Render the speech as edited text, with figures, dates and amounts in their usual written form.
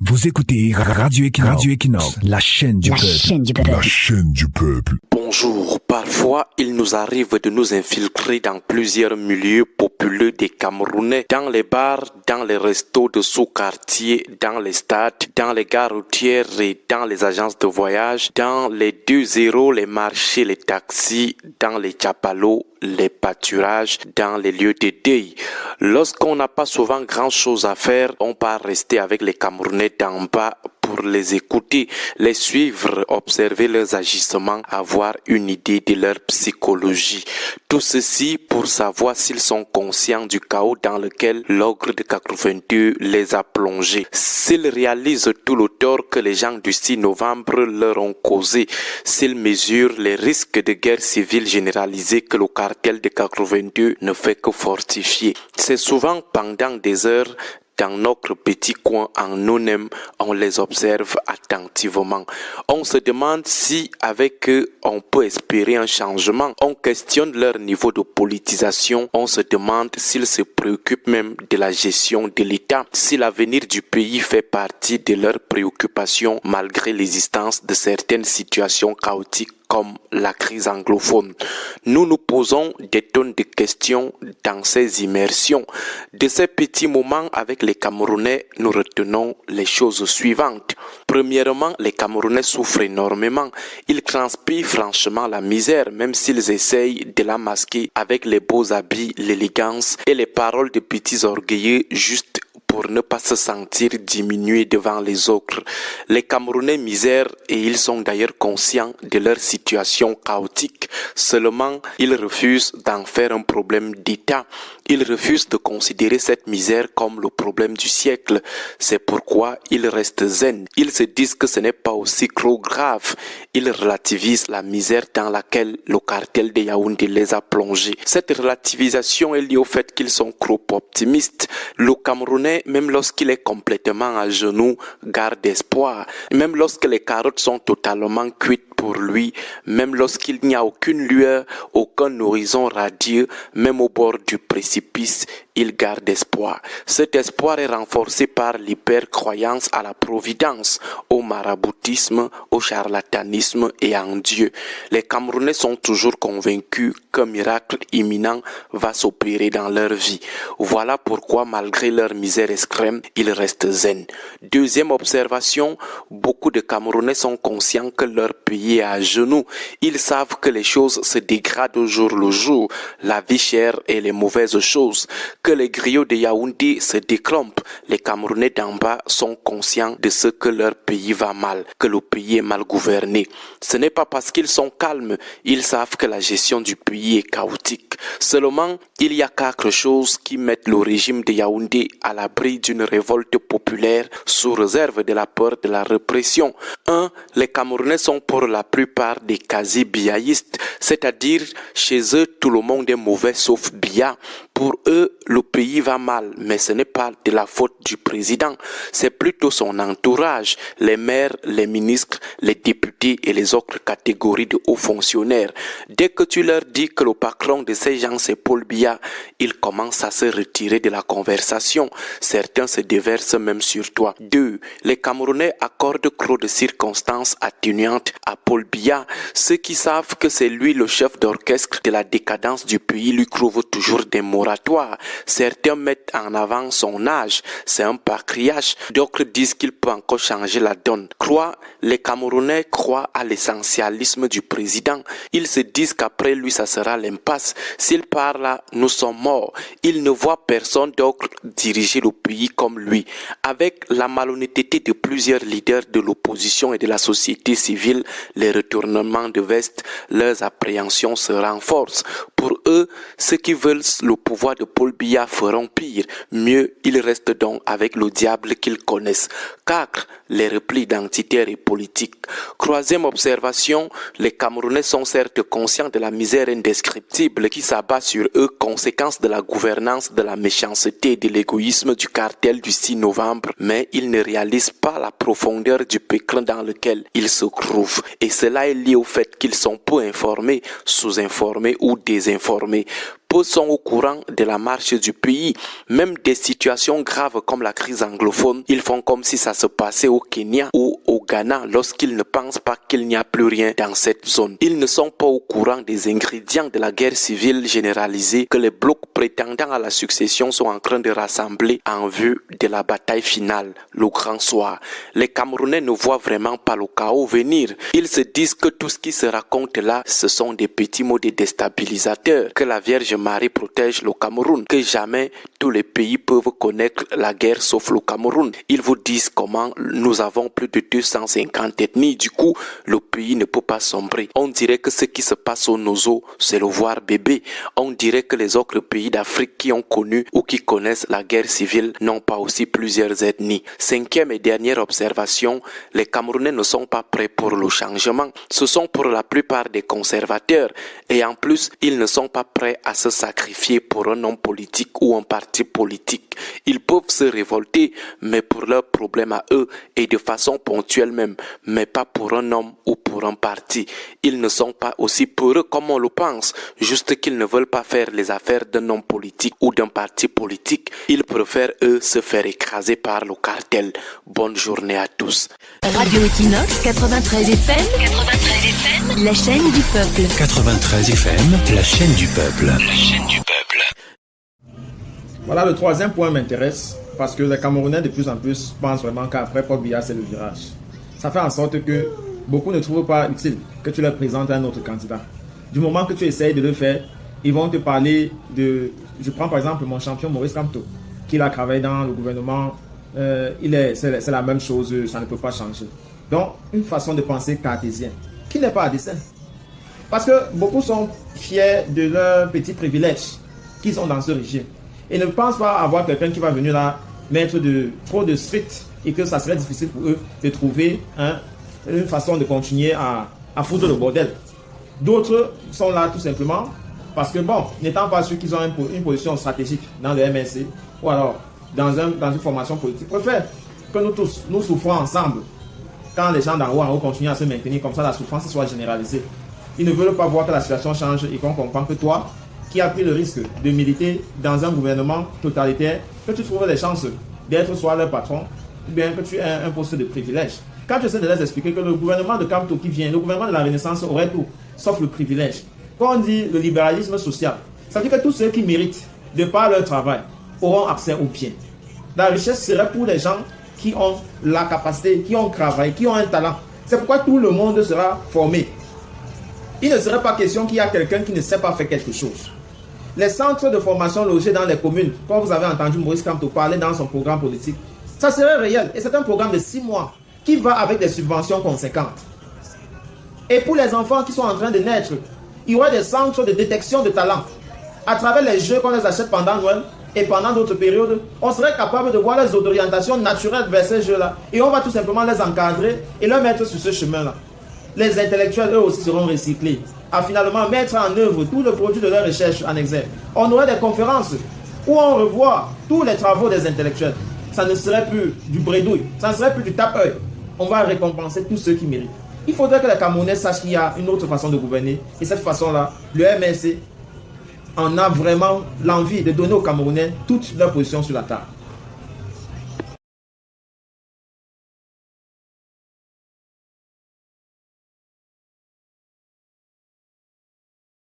Vous écoutez Radio Equinox, la chaîne du peuple. La chaîne du peuple. Bonjour, parfois il nous arrive de nous infiltrer dans plusieurs milieux populeux des Camerounais, dans les bars, dans les restos de sous-quartiers, dans les stades, dans les gares routières et dans les agences de voyage, dans les 2-0, les marchés, les taxis, dans les chapalos, les pâturages, dans les lieux de deuil. Lorsqu'on n'a pas souvent grand-chose à faire, on part rester avec les Camerounais d'en bas pour les écouter, les suivre, observer leurs agissements, avoir une idée de leur psychologie. Tout ceci pour savoir s'ils sont conscients du chaos dans lequel l'ogre de 82 les a plongés. S'ils réalisent tout le tort que les gens du 6 novembre leur ont causé, s'ils mesurent les risques de guerre civile généralisée que le cartel de 82 ne fait que fortifier. C'est souvent pendant des heures dans notre petit coin en nous-mêmes, on les observe attentivement. On se demande si, avec eux, on peut espérer un changement. On questionne leur niveau de politisation. On se demande s'ils se préoccupent même de la gestion de l'État, si l'avenir du pays fait partie de leurs préoccupations malgré l'existence de certaines situations chaotiques comme la crise anglophone. Nous nous posons des tonnes de questions dans ces immersions. De ces petits moments avec les Camerounais, nous retenons les choses suivantes. Premièrement, les Camerounais souffrent énormément. Ils transpirent franchement la misère, même s'ils essayent de la masquer avec les beaux habits, l'élégance et les paroles de petits orgueilleux juste pour ne pas se sentir diminués devant les autres. Les Camerounais misèrent et ils sont d'ailleurs conscients de leur situation chaotique. Seulement, ils refusent d'en faire un problème d'État. Ils refusent de considérer cette misère comme le problème du siècle. C'est pourquoi ils restent zen. Ils se disent que ce n'est pas aussi trop grave. Ils relativisent la misère dans laquelle le cartel de Yaoundé les a plongés. Cette relativisation est liée au fait qu'ils sont trop optimistes. Le Camerounais, même lorsqu'il est complètement à genoux, garde espoir. Même lorsque les carottes sont totalement cuites pour lui, même lorsqu'il n'y a aucune lueur, aucun horizon radieux, même au bord du précipice, il garde espoir. Cet espoir est renforcé par l'hyper-croyance à la providence, au maraboutisme, au charlatanisme et en Dieu. Les Camerounais sont toujours convaincus qu'un miracle imminent va s'opérer dans leur vie. Voilà pourquoi, malgré leur misère extrême, ils restent zen. Deuxième observation, beaucoup de Camerounais sont conscients que leur pays est à genoux. Ils savent que les choses se dégradent au jour le jour, la vie chère et les mauvaises choses, que les griots de Yaoundé se décrompent. Les Camerounais d'en bas sont conscients de ce que leur pays va mal, que le pays est mal gouverné. Ce n'est pas parce qu'ils sont calmes, ils savent que la gestion du pays est chaotique. Seulement, il y a quatre choses qui mettent le régime de Yaoundé à l'abri d'une révolte populaire sous réserve de la peur de la répression. 1. Les Camerounais sont pour la plupart des quasi-biaïstes, c'est-à-dire chez eux tout le monde est mauvais sauf Biya. Pour eux, le pays va mal, mais ce n'est pas de la faute du président, c'est plutôt son entourage, les maires, les ministres, les députés et les autres catégories de hauts fonctionnaires. Dès que tu leur dis que le patron de ces gens c'est Paul Biya, ils commencent à se retirer de la conversation. Certains se déversent même sur toi. 2. Les Camerounais accordent trop de circonstances atténuantes à Paul Biya. Ceux qui savent que c'est lui le chef d'orchestre de la décadence du pays lui trouvent toujours des moratoires. Certains mettent en avant son âge, c'est un patriarche. D'autres disent qu'il peut encore changer la donne. Les Camerounais croient à l'essentialisme du président. Ils se disent qu'après lui, ça sera l'impasse. S'il part là, nous sommes morts. Ils ne voient personne d'autre diriger le pays comme lui. Avec la malhonnêteté de plusieurs leaders de l'opposition et de la société civile, les retournements de veste, leurs appréhensions se renforcent. Pour eux, ceux qui veulent le pouvoir de Paul Biya feront pire. Mieux, ils restent donc avec le diable qu'ils connaissent. 4. Les replis identitaires et politiques. Troisième observation, les Camerounais sont certes conscients de la misère indescriptible qui s'abat sur eux, conséquence de la gouvernance, de la méchanceté et de l'égoïsme du cartel du 6 novembre, mais ils ne réalisent pas la profondeur du pécrin dans lequel ils se trouvent. Et cela est lié au fait qu'ils sont peu informés, sous-informés ou désinformés. peu sont au courant de la marche du pays. Même des situations graves comme la crise anglophone, ils font comme si ça se passait au Kenya ou au Ghana lorsqu'ils ne pensent pas qu'il n'y a plus rien dans cette zone. Ils ne sont pas au courant des ingrédients de la guerre civile généralisée que les blocs prétendant à la succession sont en train de rassembler en vue de la bataille finale, le grand soir. Les Camerounais ne voient vraiment pas le chaos venir. Ils se disent que tout ce qui se raconte là, ce sont des petits mots de déstabilisateurs, que la Vierge Marie protège le Cameroun, que jamais tous les pays peuvent connaître la guerre sauf le Cameroun. Ils vous disent comment nous avons plus de 250 ethnies, du coup le pays ne peut pas sombrer. On dirait que ce qui se passe au Nozo, c'est le voir bébé. On dirait que les autres pays d'Afrique qui ont connu ou qui connaissent la guerre civile n'ont pas aussi plusieurs ethnies. Cinquième et dernière observation, les Camerounais ne sont pas prêts pour le changement. Ce sont pour la plupart des conservateurs et en plus, ils ne sont pas prêts à se sacrifier pour un homme politique ou un parti politique. Ils peuvent se révolter, mais pour leurs problèmes à eux et de façon ponctuelle même, mais pas pour un homme ou pour un parti. Ils ne sont pas aussi peureux comme on le pense, juste qu'ils ne veulent pas faire les affaires d'un homme politique ou d'un parti politique. Ils préfèrent eux se faire écraser par le cartel. Bonne journée à tous. Radio Equinox 93 FM, la chaîne du peuple. 93 FM, la chaîne du peuple. La chaîne du peuple. Voilà, le troisième point m'intéresse parce que les Camerounais de plus en plus pensent vraiment qu'après Paul Biya, c'est le virage. Ça fait en sorte que beaucoup ne trouvent pas utile que tu leur présentes un autre candidat. Du moment que tu essayes de le faire, ils vont te parler de... Je prends par exemple mon champion Maurice Kamto, qui a travaillé dans le gouvernement. C'est la même chose, ça ne peut pas changer. Donc, une façon de penser cartésienne, qui n'est pas à dessein. Parce que beaucoup sont fiers de leurs petits privilèges qu'ils ont dans ce régime. Et ne pensent pas avoir quelqu'un qui va venir là mettre trop de strict et que ça serait difficile pour eux de trouver une façon de continuer à foutre le bordel. D'autres sont là tout simplement parce que bon, n'étant pas sûrs qu'ils ont une position stratégique dans le MNC ou alors dans une formation politique, préfèrent que nous tous, nous souffrons ensemble quand les gens d'en haut continuent à se maintenir comme ça, la souffrance soit généralisée. Ils ne veulent pas voir que la situation change et qu'on comprend que toi, qui as pris le risque de militer dans un gouvernement totalitaire, que tu trouves les chances d'être soit leur patron, ou bien que tu aies un poste de privilège. Quand tu essaies de leur expliquer que le gouvernement de Kamto qui vient, le gouvernement de la Renaissance aurait tout, sauf le privilège. Quand on dit le libéralisme social, ça veut dire que tous ceux qui méritent, de par leur travail, auront accès aux biens. La richesse serait pour les gens qui ont la capacité, qui ont travaillé, qui ont un talent. C'est pourquoi tout le monde sera formé. Il ne serait pas question qu'il y a quelqu'un qui ne sait pas faire quelque chose. Les centres de formation logés dans les communes, comme vous avez entendu Maurice Kamto parler dans son programme politique, ça serait réel. Et c'est un programme de 6 mois qui va avec des subventions conséquentes. Et pour les enfants qui sont en train de naître, il y aura des centres de détection de talent. À travers les jeux qu'on les achète pendant Noël et pendant d'autres périodes, on serait capable de voir les orientations naturelles vers ces jeux-là. Et on va tout simplement les encadrer et les mettre sur ce chemin-là. Les intellectuels, eux aussi, seront recyclés. À finalement mettre en œuvre tout le produit de leur recherche en exergue. On aurait des conférences où on revoit tous les travaux des intellectuels. Ça ne serait plus du bredouille, ça ne serait plus du tape-œil. On va récompenser tous ceux qui méritent. Il faudrait que les Camerounais sachent qu'il y a une autre façon de gouverner. Et cette façon-là, le MNC en a vraiment l'envie de donner aux Camerounais toute leur position sur la table.